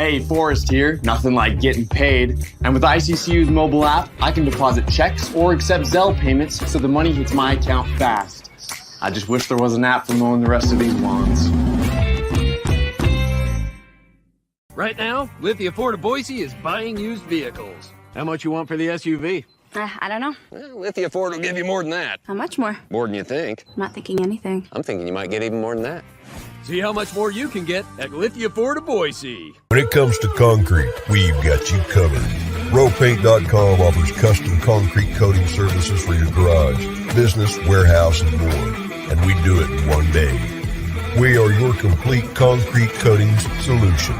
Hey, Forrest here. Nothing like getting paid. And with ICCU's mobile app, I can deposit checks or accept Zelle payments so the money hits my account fast. I just wish there was an app for mowing the rest of these lawns. Right now, Lithia Ford of Boise is buying used vehicles. How much you want for the SUV? I don't know. Well, Lithia Ford will give you more than that. How much more? More than you think. I'm not thinking anything. I'm thinking you might get even more than that. See how much more you can get at Lithia Ford of Boise. When it comes to concrete, we've got you covered. RowPaint.com offers custom concrete coating services for your garage, business, warehouse, and more. And we do it in one day. We are your complete concrete coatings solution.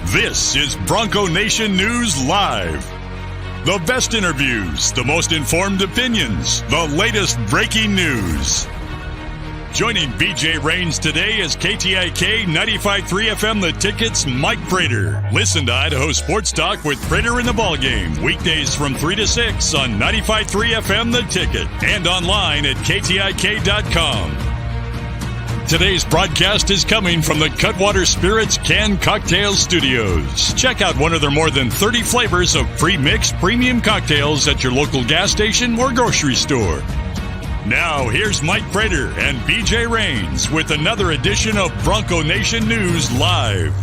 This is Bronco Nation News Live. The best interviews, the most informed opinions, the latest breaking news. Joining BJ Rains today is KTIK 95.3 FM The Ticket's Mike Prater. Listen to Idaho Sports Talk with Prater in the Ballgame. Weekdays from 3 to 6 on 95.3 FM The Ticket and online at KTIK.com. Today's broadcast is coming from the Cutwater Spirits Canned Cocktail Studios. Check out one of their more than 30 flavors of pre-mixed premium cocktails at your local gas station or grocery store. Now, here's Mike Prater and BJ Rains with another edition of Bronco Nation News Live.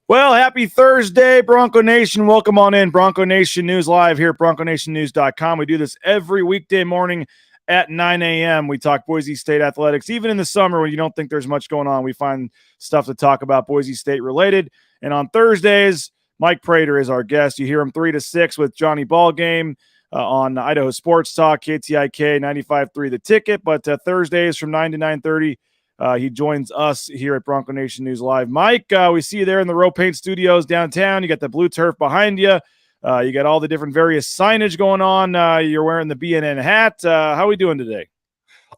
Well, happy Thursday, Bronco Nation. Welcome on in. Bronco Nation News Live here at BroncoNationNews.com. We do this every weekday morning at 9 a.m. We talk Boise State athletics. Even in the summer when you don't think there's much going on, we find stuff to talk about Boise State related. And on Thursdays, Mike Prater is our guest. You hear him 3 to 6 with Johnny Ballgame on Idaho Sports Talk, KTIK 95.3 The Ticket. But Thursdays from 9 to 9:30, he joins us here at Bronco Nation News Live. Mike, we see you there in the Row Paint Studios downtown. You got the blue turf behind you. You got all the different various signage going on. You're wearing the BNN hat. How are we doing today?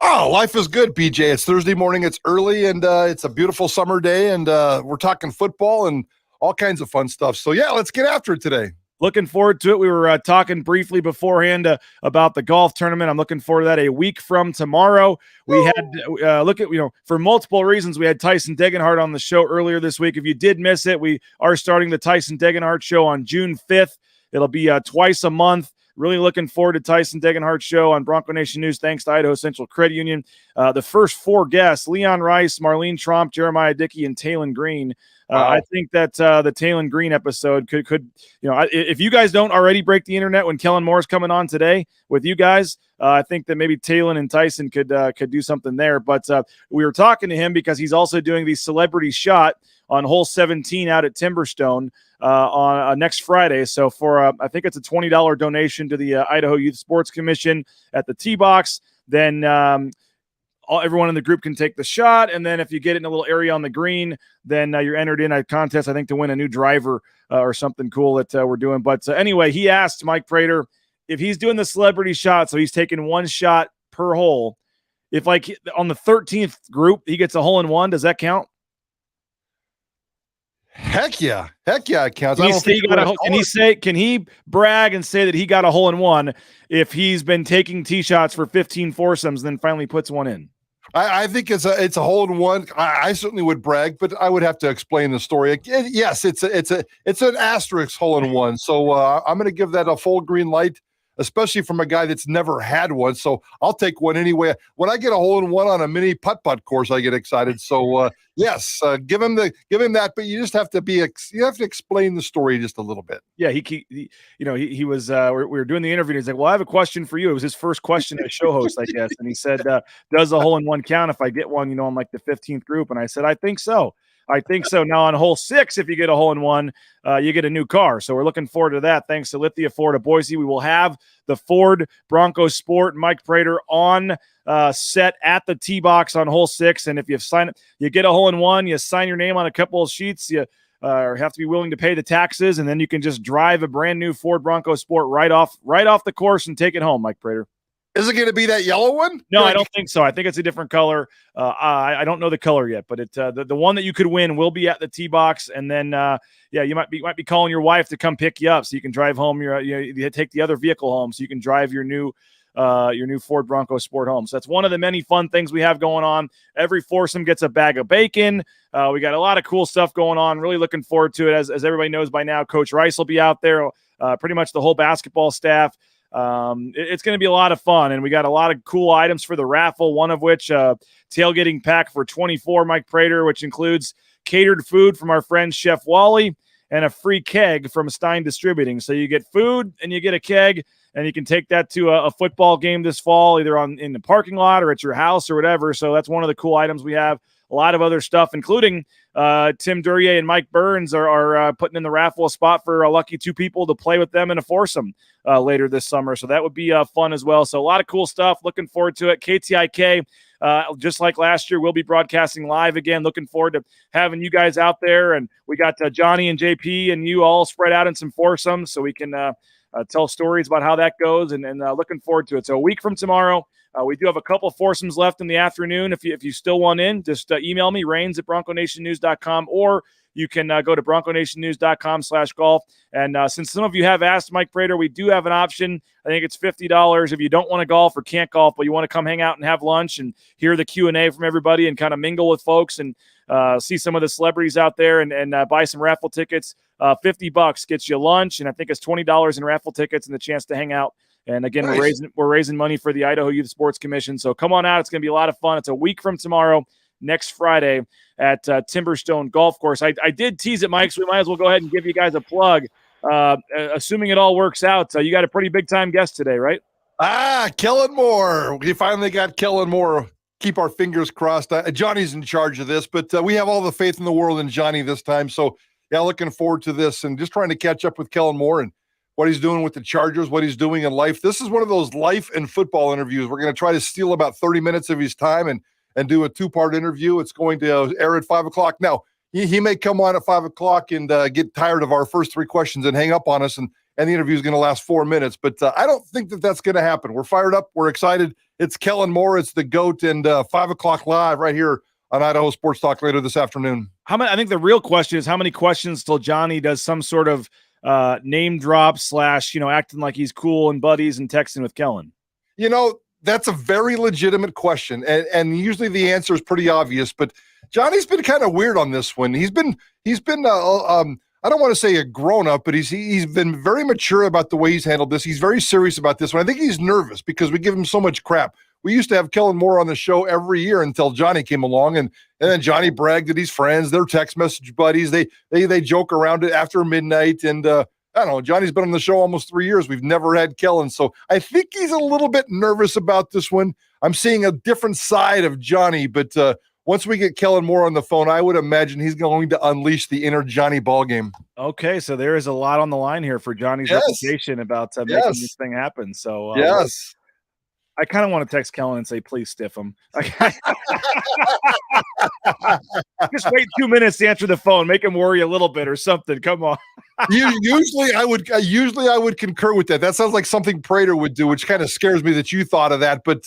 Oh, life is good, BJ. It's Thursday morning. It's early, and it's a beautiful summer day, and we're talking football and all kinds of fun stuff. So, yeah, let's get after it today. Looking forward to it. We were talking briefly beforehand about the golf tournament. I'm looking forward to that a week from tomorrow. We had, for multiple reasons, we had Tyson Degenhardt on the show earlier this week. If you did miss it, we are starting the Tyson Degenhardt show on June 5th. It'll be twice a month. Really looking forward to Tyson Degenhardt's show on Bronco Nation News, thanks to Idaho Central Credit Union. The first 4 guests, Leon Rice, Marlene Tromp, Jeremiah Dickey, and Talon Green. Wow. I think that the Talon Green episode could if you guys don't already break the internet when Kellen Moore is coming on today with you guys, I think that maybe Talon and Tyson could do something there. But we were talking to him because he's also doing the Celebrity Shot on hole 17 out at Timberstone on next Friday. So for I think it's a $20 donation to the Idaho Youth Sports Commission at the Tee Box. Then everyone in the group can take the shot, and then if you get it in a little area on the green, then you're entered in a contest, I think, to win a new driver or something cool that we're doing. But anyway, he asked Mike Prater if he's doing the Celebrity Shot, so he's taking one shot per hole. If, like, on the 13th group, he gets a hole-in-one, does that count? Heck yeah, it counts. Can he brag and say that he got a hole-in-one if he's been taking tee shots for 15 foursomes and then finally puts one in? I think it's a hole-in-one. I certainly would brag, but I would have to explain the story. Yes, it's an asterisk hole-in-one. So I'm going to give that a full green light, especially from a guy that's never had one. So I'll take one anyway. When I get a hole-in-one on a mini putt-putt course, I get excited. So yes, give him that. But you just have to explain the story just a little bit. Yeah, he was. We were doing the interview. And he's like, "Well, I have a question for you." It was his first question as show host, I guess. And he said, "Does a hole-in-one count if I get one? I'm like the 15th group." And I said, "I think so." Now on hole 6, if you get a hole-in-one, you get a new car. So we're looking forward to that. Thanks to Lithia Ford of Boise. We will have the Ford Bronco Sport Mike Prater on set at the tee box on hole 6. And if you get a hole-in-one, you sign your name on a couple of sheets. You have to be willing to pay the taxes, and then you can just drive a brand new Ford Bronco Sport right off the course and take it home, Mike Prater. Is it going to be that yellow one? No, I don't think so. I think it's a different color. I don't know the color yet, but the one that you could win will be at the tee box, and then you might be calling your wife to come pick you up so you can drive home. You take the other vehicle home so you can drive your new Ford Bronco Sport home. So that's one of the many fun things we have going on. Every foursome gets a bag of bacon. We got a lot of cool stuff going on. Really looking forward to it. As everybody knows by now, Coach Rice will be out there. Pretty much the whole basketball staff. It's going to be a lot of fun, and we got a lot of cool items for the raffle, one of which tailgating pack for 24 Mike Prater, which includes catered food from our friend Chef Wally and a free keg from Stein Distributing. So you get food and you get a keg, and you can take that to a football game this fall, either in the parking lot or at your house or whatever. So that's one of the cool items we have. A lot of other stuff, including Tim Duryea and Mike Burns are putting in the raffle a spot for a lucky 2 people to play with them in a foursome later this summer. So that would be fun as well. So a lot of cool stuff. Looking forward to it. KTIK, just like last year, we'll be broadcasting live again. Looking forward to having you guys out there. And we got Johnny and JP and you all spread out in some foursomes so we can tell stories about how that goes. And looking forward to it. So a week from tomorrow, we do have a couple foursomes left in the afternoon. If you still want in, just email me, rains@bronconationnews.com, or you can go to bronconationnews.com/golf. And since some of you have asked Mike Prater, we do have an option. I think it's $50 if you don't want to golf or can't golf, but you want to come hang out and have lunch and hear the Q&A from everybody and kind of mingle with folks and see some of the celebrities out there and buy some raffle tickets. $50 gets you lunch, and I think it's $20 in raffle tickets and the chance to hang out. And again, nice. we're raising money for the Idaho Youth Sports Commission. So come on out. It's going to be a lot of fun. It's a week from tomorrow, next Friday at Timberstone Golf Course. I did tease it, Mike, so we might as well go ahead and give you guys a plug. Assuming it all works out. So you got a pretty big-time guest today, right? Kellen Moore. We finally got Kellen Moore. Keep our fingers crossed. Johnny's in charge of this, but we have all the faith in the world in Johnny this time. So, yeah, looking forward to this and just trying to catch up with Kellen Moore and what he's doing with the Chargers, what he's doing in life. This is one of those life and football interviews. We're going to try to steal about 30 minutes of his time and do a 2-part interview. It's going to air at 5 o'clock. Now, he may come on at 5 o'clock and get tired of our first 3 questions and hang up on us, and the interview is going to last 4 minutes. But I don't think that's going to happen. We're fired up. We're excited. It's Kellen Moore. It's the GOAT, and 5 o'clock live right here on Idaho Sports Talk later this afternoon. I think the real question is how many questions till Johnny does some sort of name drop / acting like he's cool and buddies and texting with Kellen? That's a very legitimate question. And usually the answer is pretty obvious, but Johnny's been kind of weird on this one. He's been I don't want to say a grown up, but he's been very mature about the way he's handled this. He's very serious about this one. I think he's nervous because we give him so much crap. We used to have Kellen Moore on the show every year until Johnny came along, and then Johnny bragged that he's friends. They're text message buddies. They joke around it after midnight, and I don't know. Johnny's been on the show almost 3 years. We've never had Kellen, so I think he's a little bit nervous about this one. I'm seeing a different side of Johnny, but once we get Kellen Moore on the phone, I would imagine he's going to unleash the inner Johnny ballgame. Okay, so there is a lot on the line here for Johnny's reputation about making this thing happen. So yes. I kind of want to text Kellen and say, please stiff him. Just wait 2 minutes to answer the phone. Make him worry a little bit or something. Come on. Usually I would concur with that. That sounds like something Prater would do, which kind of scares me that you thought of that. But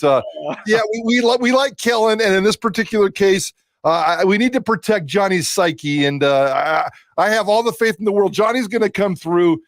we like Kellen, and in this particular case, we need to protect Johnny's psyche. And I have all the faith in the world. Johnny's going to come through.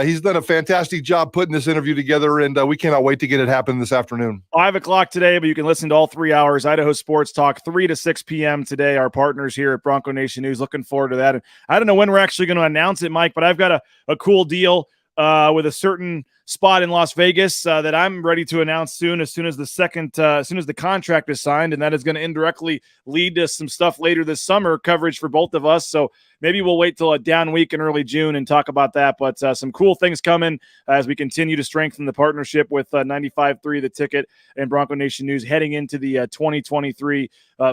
He's done a fantastic job putting this interview together, and we cannot wait to get it happen this afternoon. 5 o'clock today, but you can listen to all 3 hours. Idaho Sports Talk, 3 to 6 p.m. today. Our partners here at Bronco Nation News. Looking forward to that. And I don't know when we're actually going to announce it, Mike, but I've got a cool deal with a certain spot in Las Vegas that I'm ready to announce soon as soon as the contract is signed, and that is going to indirectly lead to some stuff later this summer coverage for both of us. So maybe we'll wait till a down week in early June and talk about that. But some cool things coming as we continue to strengthen the partnership with 95.3 The Ticket and Bronco Nation News heading into the 2023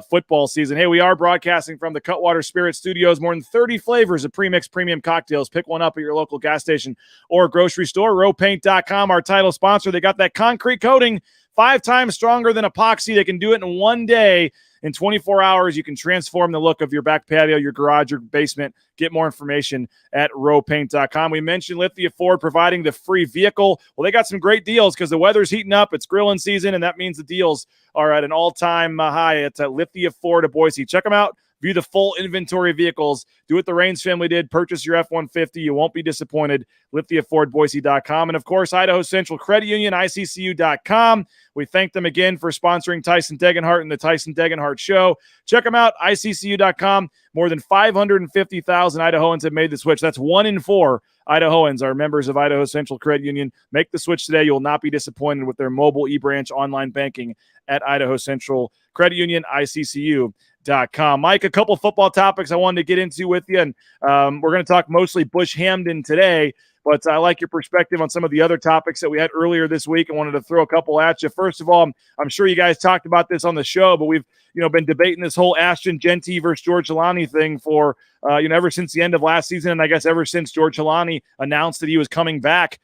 football season. Hey, we are broadcasting from the Cutwater Spirit Studios. More than 30 flavors of pre-mixed premium cocktails. Pick one up at your local gas station or grocery store. Rowpaint.com, our title sponsor. They got that concrete coating 5 times stronger than epoxy. They can do it in one day In 24 hours, you can transform the look of your back patio, your garage, your basement. Get more information at rowpaint.com. We mentioned Lithia Ford providing the free vehicle. Well, they got some great deals because the weather's heating up. It's grilling season, and that means the deals are at an all-time high at Lithia Ford of Boise. Check them out. View the full inventory of vehicles. Do what the Raines family did. Purchase your F-150. You won't be disappointed. LithiaFordBoise.com. And, of course, Idaho Central Credit Union, ICCU.com. We thank them again for sponsoring Tyson Degenhart and the Tyson Degenhart Show. Check them out, ICCU.com. More than 550,000 Idahoans have made the switch. That's 1 in 4 Idahoans are members of Idaho Central Credit Union. Make the switch today. You will not be disappointed with their mobile e-branch online banking at Idaho Central Credit Union, ICCU.com. Mike, a couple football topics I wanted to get into with you, and we're going to talk mostly Bush Hamdan today, but I like your perspective on some of the other topics that we had earlier this week. I wanted to throw a couple at you. First of all, I'm sure you guys talked about this on the show, but we've been debating this whole Ashton Jeanty versus George Holani thing for ever since the end of last season, and I guess ever since George Holani announced that he was coming back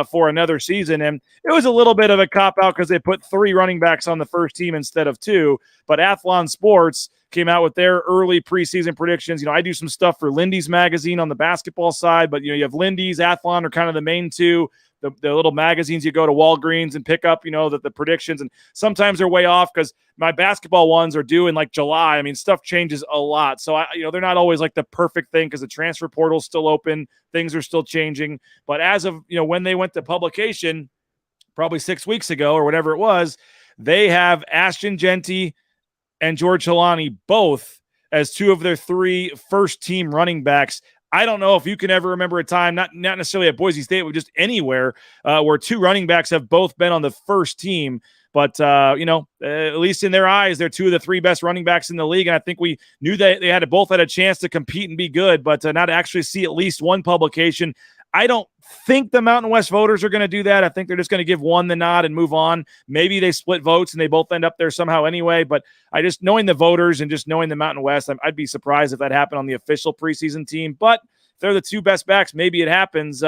for another season. And it was a little bit of a cop-out because they put 3 running backs on the first team instead of 2. But Athlon Sports came out with their early preseason predictions. I do some stuff for Lindy's magazine on the basketball side, but you have Lindy's, Athlon are kind of the main 2. The little magazines you go to Walgreens and pick up, the predictions, and sometimes they're way off because my basketball ones are due in like July. I mean, stuff changes a lot. So they're not always like the perfect thing because the transfer portal is still open. Things are still changing. But as of, when they went to publication probably 6 weeks ago or whatever it was, they have Ashton Jeanty and George Holani both as 2 of their 3 first team running backs. I don't know if you can ever remember a time, not necessarily at Boise State, but just anywhere where 2 running backs have both been on the first team. But, at least in their eyes, they're 2 of the 3 best running backs in the league. And I think we knew that they both had a chance to compete and be good, but not to actually see at least one publication. I don't think the Mountain West voters are going to do that. I think they're just going to give one the nod and move on. Maybe they split votes and they both end up there somehow anyway. But just knowing the voters and just knowing the Mountain West, I'd be surprised if that happened on the official preseason team. But if they're the 2 best backs, maybe it happens.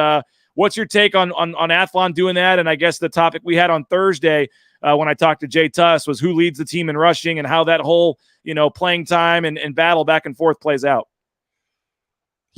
What's your take on Athlon doing that? And I guess the topic we had on Thursday when I talked to Jay Tuss was who leads the team in rushing and how that whole playing time and battle back and forth plays out.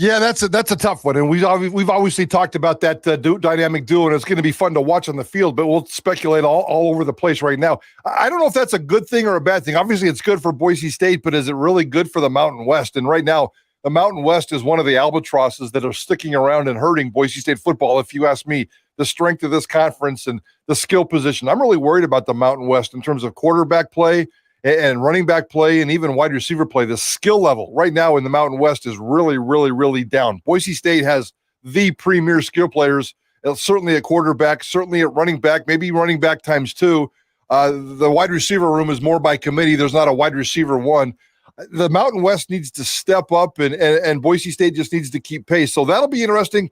Yeah, that's a tough one, and we've obviously talked about that dynamic duo, and it's going to be fun to watch on the field. But we'll speculate all over the place right now. I don't know if that's a good thing or a bad thing. Obviously, it's good for Boise State, but is it really good for the Mountain West? And right now, the Mountain West is one of the albatrosses that are sticking around and hurting Boise State football. If you ask me, the strength of this conference and the skill position, I'm really worried about the Mountain West in terms of quarterback play and running back play and even wide receiver play. The skill level right now in the Mountain West is really, really, really down. Boise State has the premier skill players, certainly at quarterback, certainly at running back, maybe running back times 2. The wide receiver room is more by committee. There's not a wide receiver 1. The Mountain West needs to step up, and Boise State just needs to keep pace. So that'll be interesting.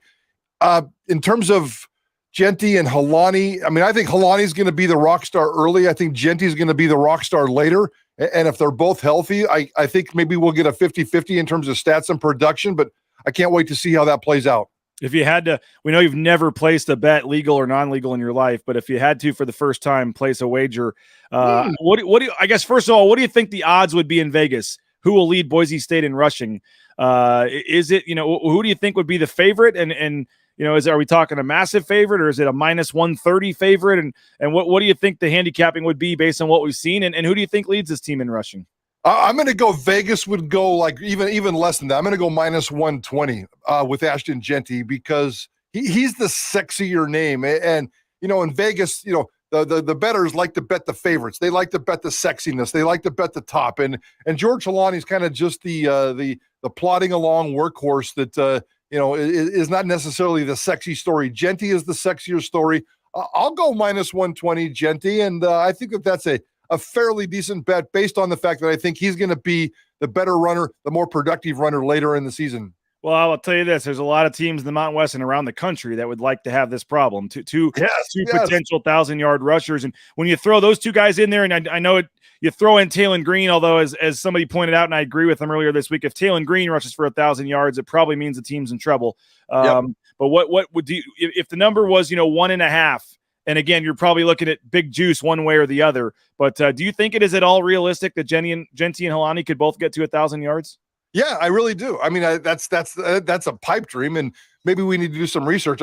In terms of Jeanty and Holani, I think Holani's going to be the rock star early. I think Jeanty's going to be the rock star later. And if they're both healthy, I think maybe we'll get a 50-50 in terms of stats and production, but I can't wait to see how that plays out. If you had to, we know you've never placed a bet, legal or non-legal, in your life, but if you had to for the first time place a wager, what do you, I guess, first of all, what do you think the odds would be in Vegas? Who will lead Boise State in rushing? Is it, who do you think would be the favorite? And are we talking a massive favorite, or is it a minus 130 favorite? And what do you think the handicapping would be based on what we've seen? And who do you think leads this team in rushing? I'm going to go Vegas would go like even less than that. I'm going to go minus 120 with Ashton Jeanty because he's the sexier name. And, in Vegas, the bettors like to bet the favorites. They like to bet the sexiness. They like to bet the top. And George Holani's kind of just the plodding along workhorse that, is not necessarily the sexy story. Jeanty is the sexier story. I'll go minus 120 Jeanty, and I think that's a fairly decent bet based on the fact that I think he's going to be the better runner, the more productive runner later in the season. Well, I'll tell you this. There's a lot of teams in the Mountain West and around the country that would like to have this problem. Two potential 1,000-yard rushers. And when you throw those 2 guys in there, and I know you throw in Talon Green, although as somebody pointed out, and I agree with him earlier this week, if Talon Green rushes for 1,000 yards, it probably means the team's in trouble. But what would you, if the number was, 1.5, And again, you're probably looking at big juice one way or the other. But do you think it is at all realistic that Genty and Helani could both get to 1,000 yards? Yeah, I really do. I mean, that's a pipe dream, and maybe we need to do some research.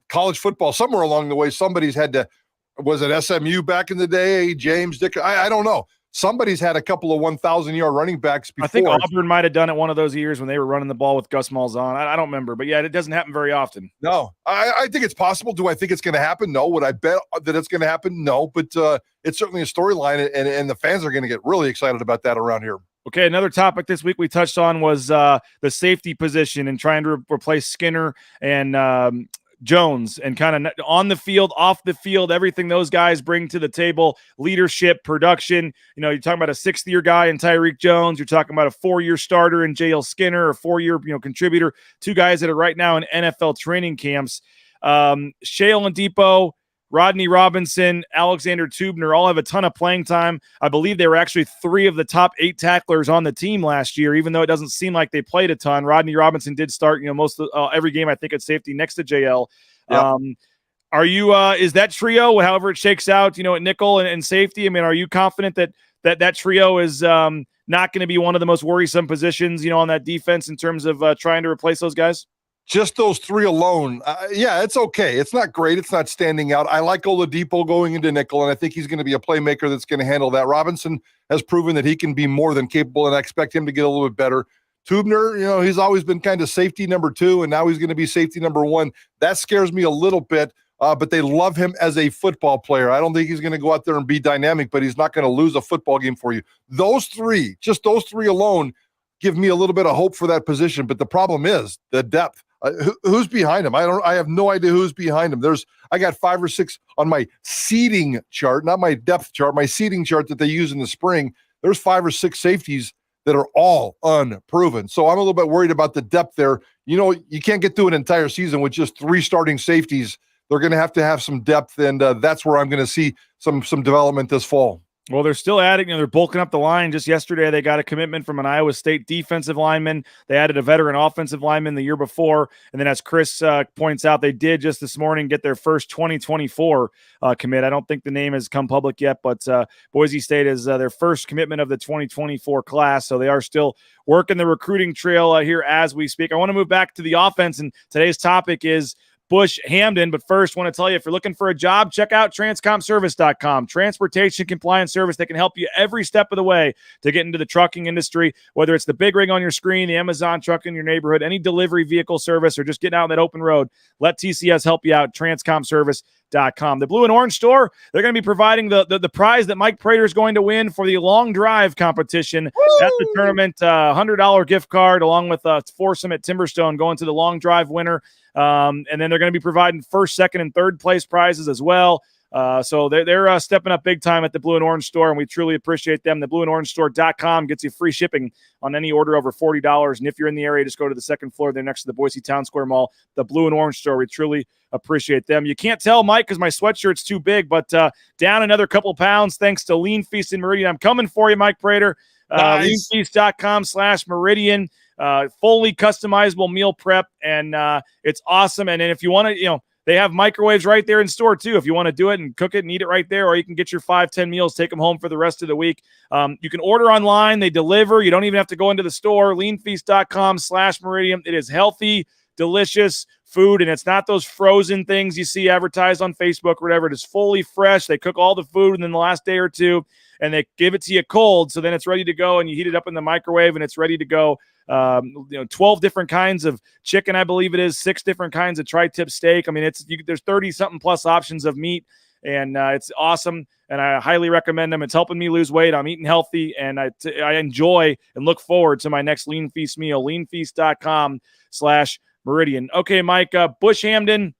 College football, somewhere along the way, somebody's had to. Was it SMU back in the day? James Dick? I don't know. Somebody's had a couple of 1,000-yard running backs before. I think Auburn might have done it one of those years when they were running the ball with Gus Malzahn. I don't remember, but yeah, it doesn't happen very often. No, I think it's possible. Do I think it's going to happen? No. Would I bet that it's going to happen? No, but it's certainly a storyline, and the fans are going to get really excited about that around here. Okay, another topic this week we touched on was the safety position and trying to replace Skinner and Jones, and kind of on the field, off the field, everything those guys bring to the table, leadership, production. You know, you're talking about a 6th-year guy in Tyreek Jones. You're talking about a 4-year starter in J.L. Skinner, a 4-year contributor. 2 guys that are right now in NFL training camps. Shale and Depot, Rodney Robinson, Alexander Tubner all have a ton of playing time. I believe they were actually 3 of the top 8 tacklers on the team last year, even though it doesn't seem like they played a ton. Rodney Robinson did start, most of every game, I think, at safety next to JL. Yep. Are you is that trio, however it shakes out, at nickel and safety? I mean, are you confident that trio is not going to be one of the most worrisome positions, on that defense in terms of trying to replace those guys? Just those 3 alone, yeah, it's okay. It's not great. It's not standing out. I like Oladipo going into nickel, and I think he's going to be a playmaker that's going to handle that. Robinson has proven that he can be more than capable, and I expect him to get a little bit better. Tubner, he's always been kind of safety number 2, and now he's going to be safety number 1. That scares me a little bit, but they love him as a football player. I don't think he's going to go out there and be dynamic, but he's not going to lose a football game for you. Just those three alone give me a little bit of hope for that position, but the problem is the depth. Who's behind him? I have no idea who's behind him. I got 5 or 6 on my seeding chart, not my depth chart, my seeding chart that they use in the spring. There's 5 or 6 safeties that are all unproven. So I'm a little bit worried about the depth there. You can't get through an entire season with just 3 starting safeties. They're going to have some depth, and that's where I'm going to see some development this fall. Well, they're still adding, they're bulking up the line. Just yesterday, they got a commitment from an Iowa State defensive lineman. They added a veteran offensive lineman the year before. And then as Chris points out, they did just this morning get their first 2024 commit. I don't think the name has come public yet, but Boise State is their first commitment of the 2024 class. So they are still working the recruiting trail here as we speak. I want to move back to the offense, and today's topic is Bush Hamdan. But first, want to tell you, if you're looking for a job, check out transcomservice.com. Transportation compliance service that can help you every step of the way to get into the trucking industry, whether it's the big rig on your screen, the Amazon truck in your neighborhood, any delivery vehicle service, or just getting out on that open road. Let TCS help you out. Transcomservice.com. The Blue and Orange Store, they're going to be providing the prize that Mike Prater is going to win for the long drive competition at the tournament. $100 gift card along with a foursome at Timberstone going to the long drive winner. And then they're going to be providing first, second, and third place prizes as well. So they're stepping up big time at the Blue and Orange Store, and we truly appreciate them. The blueandorangestore.com gets you free shipping on any order over $40. And if you're in the area, just go to the second floor there next to the Boise Town Square Mall, the Blue and Orange Store. We truly appreciate them. You can't tell, Mike, because my sweatshirt's too big, but down another couple pounds thanks to Lean Feast and Meridian. I'm coming for you, Mike Prater. Nice. Leanfeast.com/Meridian. Fully customizable meal prep, and it's awesome. And then if you want to, they have microwaves right there in store too. If you want to do it and cook it and eat it right there, or you can get your 5-10 meals, take them home for the rest of the week. You can order online. They deliver. You don't even have to go into the store. Leanfeast.com/Meridian. It is healthy, delicious food, and it's not those frozen things you see advertised on Facebook or whatever. It is fully fresh. They cook all the food in the last day or two, and they give it to you cold, so then it's ready to go, and you heat it up in the microwave, and it's ready to go. 12 different kinds of chicken, I believe it is, 6 different kinds of tri-tip steak. I mean, there's 30-something plus options of meat, and it's awesome, and I highly recommend them. It's helping me lose weight. I'm eating healthy, and I enjoy and look forward to my next Lean Feast meal. Leanfeast.com/Meridian. Okay, Mike, Bush Hamdan,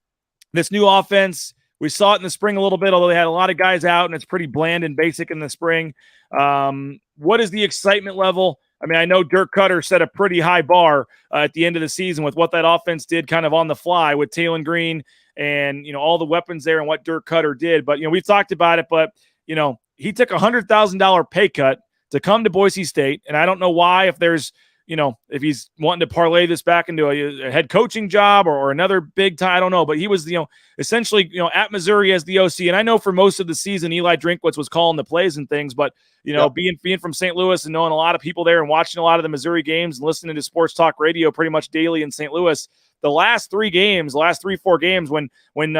this new offense, we saw it in the spring a little bit, although they had a lot of guys out, and it's pretty bland and basic in the spring. What is the excitement level? I mean, I know Dirk Cutter set a pretty high bar at the end of the season with what that offense did kind of on the fly with Taylon Green and, all the weapons there and what Dirk Cutter did. But, we've talked about it, but, he took a $100,000 pay cut to come to Boise State. And I don't know why, if there's if he's wanting to parlay this back into a head coaching job or another big time, I don't know. But he was, essentially, at Missouri as the OC. And I know for most of the season, Eli Drinkwitz was calling the plays and things. But, being from St. Louis and knowing a lot of people there and watching a lot of the Missouri games and listening to sports talk radio pretty much daily in St. Louis, the last 4 games, when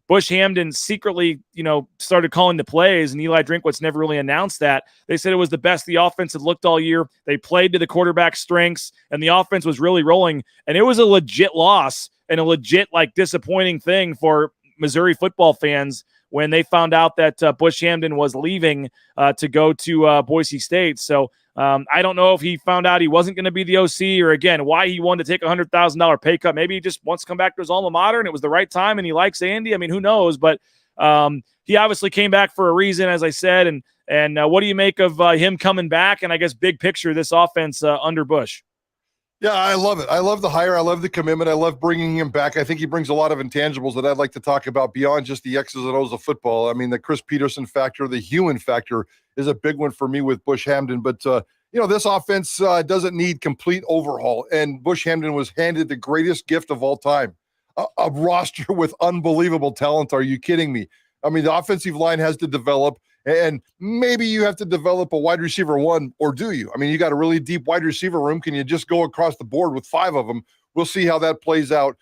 Bush Hamdan secretly, started calling the plays, and Eli Drinkwitz never really announced that. They said it was the best the offense had looked all year. They played to the quarterback's strengths, and the offense was really rolling. And it was a legit loss and a legit, disappointing thing for Missouri football fans when they found out that Bush Hamdan was leaving to go to Boise State. So I don't know if he found out he wasn't going to be the OC, or, again, why he wanted to take a $100,000 pay cut. Maybe he just wants to come back to his alma mater and it was the right time and he likes Andy. I mean, who knows? But he obviously came back for a reason, as I said. And what do you make of him coming back and, I guess, big picture, this offense under Bush? Yeah, I love it. I love the hire. I love the commitment. I love bringing him back. I think he brings a lot of intangibles that I'd like to talk about beyond just the X's and O's of football. I mean, the Chris Peterson factor, the human factor is a big one for me with Bush Hamdan. But, this offense doesn't need complete overhaul. And Bush Hamdan was handed the greatest gift of all time, a roster with unbelievable talent. Are you kidding me? I mean, the offensive line has to develop. And maybe you have to develop a wide receiver one, or do you? I mean, you got a really deep wide receiver room. Can you just go across the board with 5 of them? We'll see how that plays out.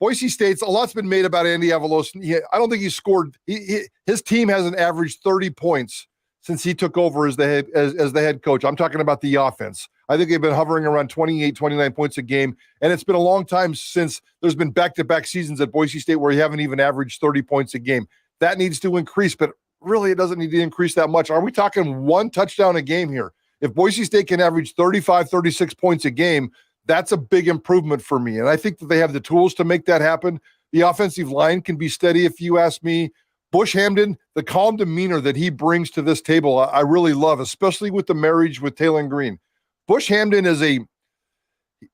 Boise State's, a lot's been made about Andy Avalos. I don't think he scored. His team hasn't averaged 30 points since he took over as the head coach. I'm talking about the offense. I think they've been hovering around 28, 29 points a game. And it's been a long time since there's been back-to-back seasons at Boise State where you haven't even averaged 30 points a game. That needs to increase, but really, it doesn't need to increase that much. Are we talking 1 touchdown a game here? If Boise State can average 35, 36 points a game, that's a big improvement for me. And I think that they have the tools to make that happen. The offensive line can be steady, if you ask me. Bush Hamdan, the calm demeanor that he brings to this table, I really love, especially with the marriage with Taylor Green. Bush Hamdan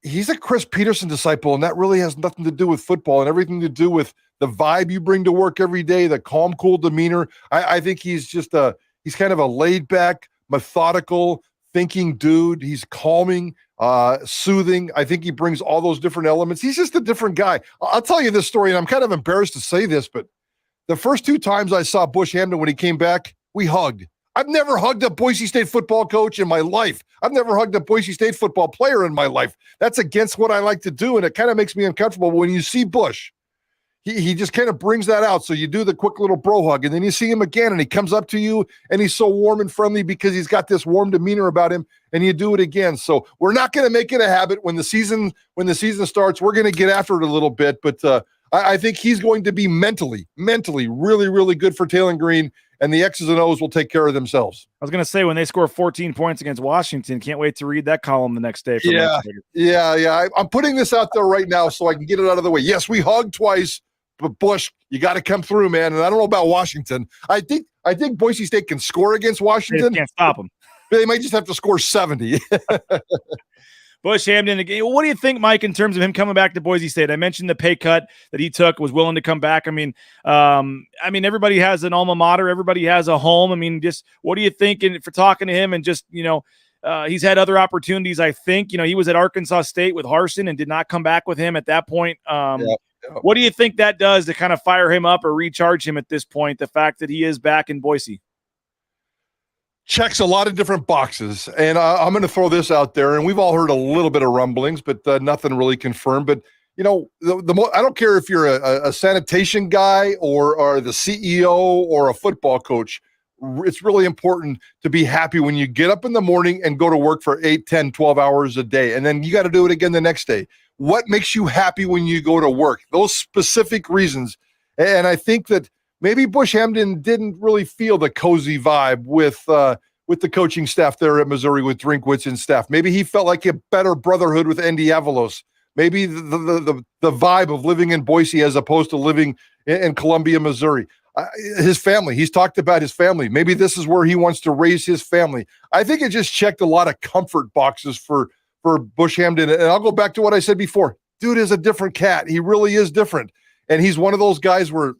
he's a Chris Peterson disciple, and that really has nothing to do with football and everything to do with the vibe you bring to work every day, the calm, cool demeanor. I think he's he's kind of a laid back, methodical, thinking dude. He's calming, soothing. I think he brings all those different elements. He's just a different guy. I'll tell you this story, and I'm kind of embarrassed to say this, but the first 2 times I saw Bush Hamdan when he came back, we hugged. I've never hugged a Boise State football coach in my life. I've never hugged a Boise State football player in my life. That's against what I like to do, and it kind of makes me uncomfortable. But when you see Bush, he just kind of brings that out. So you do the quick little bro hug, and then you see him again, and he comes up to you, and he's so warm and friendly because he's got this warm demeanor about him, and you do it again. So we're not going to make it a habit. When the season starts, we're going to get after it a little bit, but I think he's going to be mentally really, really good for Taylor Green, and the X's and O's will take care of themselves. I was going to say, when they score 14 points against Washington, can't wait to read that column the next day. Yeah. I'm putting this out there right now so I can get it out of the way. Yes, we hugged twice, but Bush, you got to come through, man. And I don't know about Washington. I think Boise State can score against Washington. They can't stop them. They might just have to score 70. Bush Hamdan again. What do you think, Mike, in terms of him coming back to Boise State? I mentioned the pay cut that he took, was willing to come back. I mean, everybody has an alma mater. Everybody has a home. I mean, just what do you think for talking to him and just, he's had other opportunities, I think. He was at Arkansas State with Harsin and did not come back with him at that point. What do you think that does to kind of fire him up or recharge him at this point, the fact that he is back in Boise? Checks a lot of different boxes, and I'm going to throw this out there, and we've all heard a little bit of rumblings, but nothing really confirmed. But I don't care if you're a sanitation guy or the CEO or a football coach. It's really important to be happy when you get up in the morning and go to work for 8, 10, 12 hours a day, and then you got to do it again the next day. What makes you happy when you go to work? Those specific reasons, and I think that maybe Bush Hamdan didn't really feel the cozy vibe with the coaching staff there at Missouri with Drinkwitz and staff. Maybe he felt like a better brotherhood with Andy Avalos. Maybe the vibe of living in Boise as opposed to living in Columbia, Missouri. His family, he's talked about his family. Maybe this is where he wants to raise his family. I think it just checked a lot of comfort boxes for Bush Hamdan. And I'll go back to what I said before. Dude is a different cat. He really is different. And he's one of those guys where,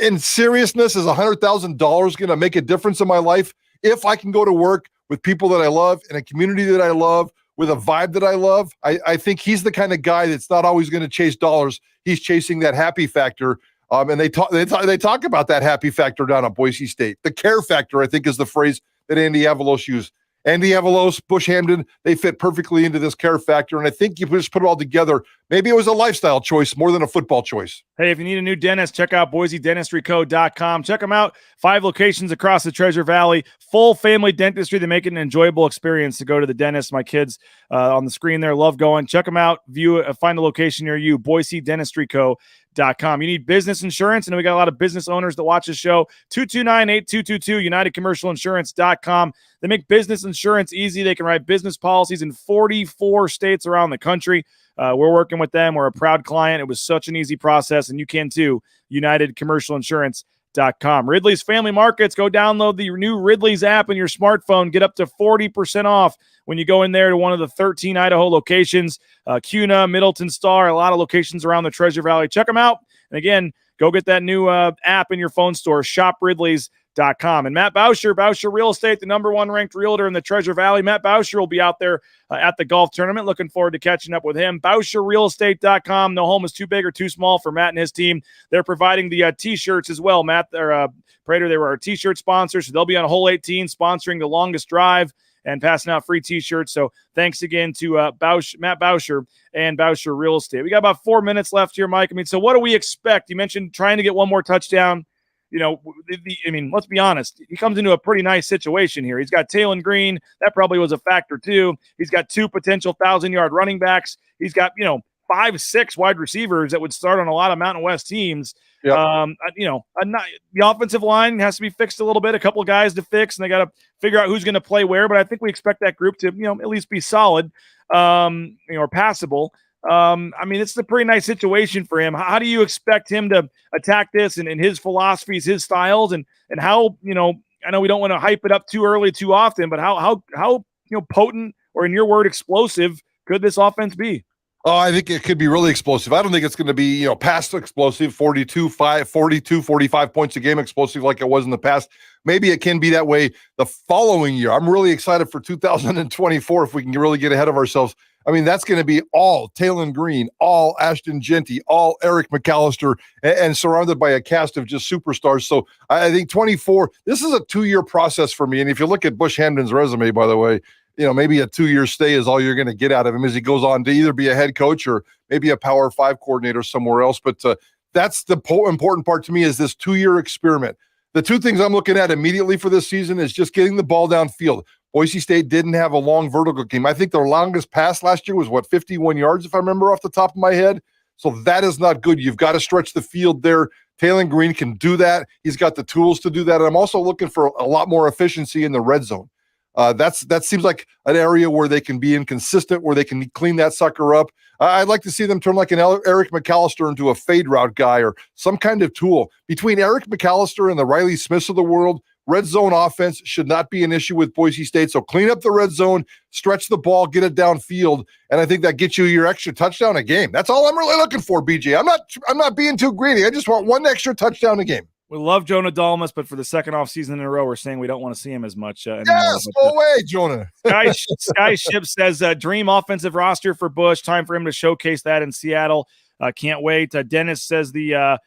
in seriousness, is $100,000 going to make a difference in my life? If I can go to work with people that I love in a community that I love, with a vibe that I love. I think he's the kind of guy that's not always going to chase dollars. He's chasing that happy factor. And they talk about that happy factor down at Boise State. The care factor, I think, is the phrase that Andy Avalos used. Andy Avalos, Bush Hamdan, they fit perfectly into this care factor. And I think you just put it all together. Maybe it was a lifestyle choice more than a football choice. Hey, if you need a new dentist, check out BoiseDentistryCo.com. Check them out. 5 locations across the Treasure Valley. Full family dentistry. They make it an enjoyable experience to go to the dentist. My kids on the screen there love going. Check them out. Find a location near you. BoiseDentistryCo.com. You need business insurance, and we got a lot of business owners that watch the show. 229-8222, UnitedCommercialInsurance.com. They make business insurance easy. They can write business policies in 44 states around the country. We're working with them. We're a proud client. It was such an easy process, and you can too. UnitedCommercialInsurance.com. Ridley's Family Markets. Go download the new Ridley's app on your smartphone. Get up to 40% off when you go in there to one of the 13 Idaho locations. Cuna, Middleton Star, a lot of locations around the Treasure Valley. Check them out. And again, go get that new app in your phone store, shopridleys.com. And Matt Boucher Real Estate, the number 1 ranked realtor in the Treasure Valley. Matt Boucher will be out there at the golf tournament. Looking forward to catching up with him. BoucherRealEstate.com. No home is too big or too small for Matt and his team. They're providing the T-shirts as well. Matt, Prater, they were our T-shirt sponsors, so they'll be on hole 18 sponsoring the longest drive and passing out free T-shirts. So thanks again to Matt Boucher and Boucher Real Estate. We got about 4 minutes left here, Mike. I mean, so what do we expect? You mentioned trying to get one more touchdown. You know, let's be honest. He comes into a pretty nice situation here. He's got Talon Green. That probably was a factor too. He's got 2 potential 1,000-yard running backs. He's got, 5-6 wide receivers that would start on a lot of Mountain West teams. Yep. The offensive line has to be fixed a little bit, a couple of guys to fix, and they got to figure out who's going to play where. But I think we expect that group to, at least be solid, or passable. It's a pretty nice situation for him. How do you expect him to attack this and his philosophies, his styles, and how, I know we don't want to hype it up too early, too often, but how potent, or in your word, explosive could this offense be? Oh, I think it could be really explosive. I don't think it's going to be, past explosive, 42, 45 points a game explosive like it was in the past. Maybe it can be that way the following year. I'm really excited for 2024 if we can really get ahead of ourselves. I mean, that's going to be all Talon Green, all Ashton Genty, all Eric McAllister, and surrounded by a cast of just superstars. So I think 24, this is a 2-year process for me. And if you look at Bush Hamdan's resume, by the way, maybe a 2-year stay is all you're going to get out of him as he goes on to either be a head coach or maybe a Power 5 coordinator somewhere else. But that's the important part to me, is this 2-year experiment. The 2 things I'm looking at immediately for this season is just getting the ball downfield. Boise State didn't have a long vertical game. I think their longest pass last year was 51 yards, if I remember off the top of my head. So that is not good. You've got to stretch the field there. Talon Green can do that. He's got the tools to do that. And I'm also looking for a lot more efficiency in the red zone. That seems like an area where they can be inconsistent, where they can clean that sucker up. I'd like to see them turn like an Eric McAllister into a fade route guy or some kind of tool. Between Eric McAllister and the Riley Smiths of the world, red zone offense should not be an issue with Boise State. So clean up the red zone, stretch the ball, get it downfield, and I think that gets you your extra touchdown a game. That's all I'm really looking for, BJ. I'm not being too greedy. I just want one extra touchdown a game. We love Jonah Dalmas, but for the second off season in a row, we're saying we don't want to see him as much anymore. Yes, go away, Jonah. Sky Ship says, dream offensive roster for Bush. Time for him to showcase that in Seattle. Can't wait. Dennis says the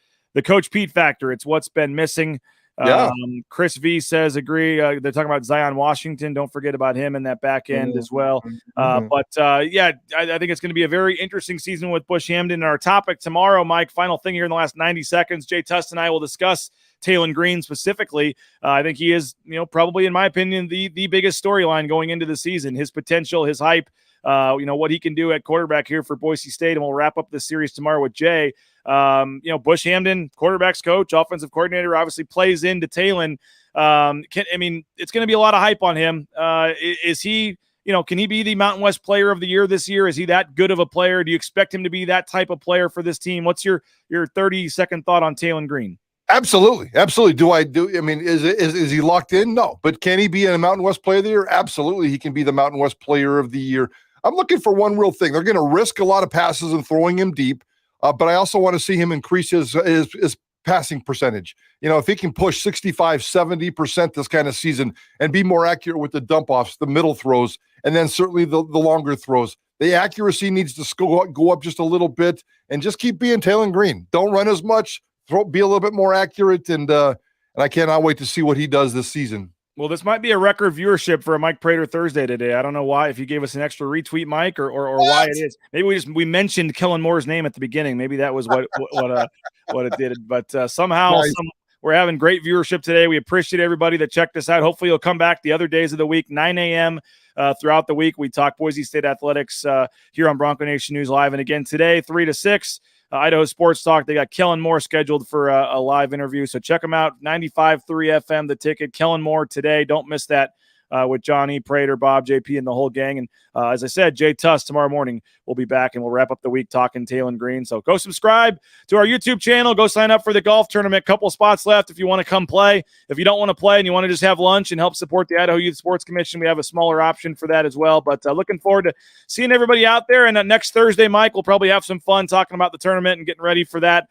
Coach Pete factor. It's what's been missing. Yeah. Chris V says, agree. They're talking about Zion Washington. Don't forget about him in that back end as well. I think it's going to be a very interesting season with Bush Hamdan. And our topic tomorrow, Mike, final thing here in the last 90 seconds, Jay Tust and I will discuss Talon Green specifically. I think he is, probably in my opinion, the biggest storyline going into the season, his potential, his hype, what he can do at quarterback here for Boise State. And we'll wrap up this series tomorrow with Jay. Bush Hamdan, quarterback's coach, offensive coordinator, obviously plays into Talon. It's going to be a lot of hype on him. Is he, can he be the Mountain West Player of the Year this year? Is he that good of a player? Do you expect him to be that type of player for this team? What's your 30-second thought on Talon Green? Absolutely. Is he locked in? No. But can he be a Mountain West Player of the Year? Absolutely. He can be the Mountain West Player of the Year. I'm looking for one real thing. They're going to risk a lot of passes and throwing him deep. But I also want to see him increase his passing percentage. If he can push 65, 70% this kind of season and be more accurate with the dump offs, the middle throws, and then certainly the longer throws. The accuracy needs to go up just a little bit, and just keep being Taylor Green. Don't run as much. Be a little bit more accurate, and I cannot wait to see what he does this season. Well, this might be a record viewership for a Mike Prater Thursday today. I don't know why, if you gave us an extra retweet, Mike, or why it is. Maybe we mentioned Kellen Moore's name at the beginning. Maybe that was what it did. But somehow nice. We're having great viewership today. We appreciate everybody that checked us out. Hopefully you'll come back the other days of the week, 9 a.m. Throughout the week. We talk Boise State athletics here on Bronco Nation News Live. And again, today, 3 to 6, Idaho Sports Talk. They got Kellen Moore scheduled for a live interview. So check them out, 95.3 FM, The Ticket. Kellen Moore today. Don't miss that with Johnny, Prater, Bob, JP, and the whole gang. And as I said, Jay Tuss tomorrow morning will be back, and we'll wrap up the week talking Taylor Green. So go subscribe to our YouTube channel. Go sign up for the golf tournament. Couple spots left if you want to come play. If you don't want to play and you want to just have lunch and help support the Idaho Youth Sports Commission, we have a smaller option for that as well. But looking forward to seeing everybody out there. And next Thursday, Mike, we'll probably have some fun talking about the tournament and getting ready for that.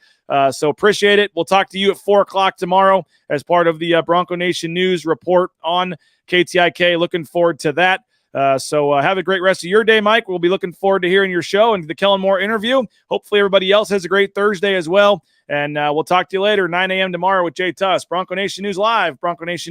So appreciate it. We'll talk to you at 4 o'clock tomorrow as part of the Bronco Nation News report on KTIK. Looking forward to that. So have a great rest of your day, Mike. We'll be looking forward to hearing your show and the Kellen Moore interview. Hopefully everybody else has a great Thursday as well. And we'll talk to you later, 9 a.m. tomorrow with Jay Tuss. Bronco Nation News Live, Bronco Nation.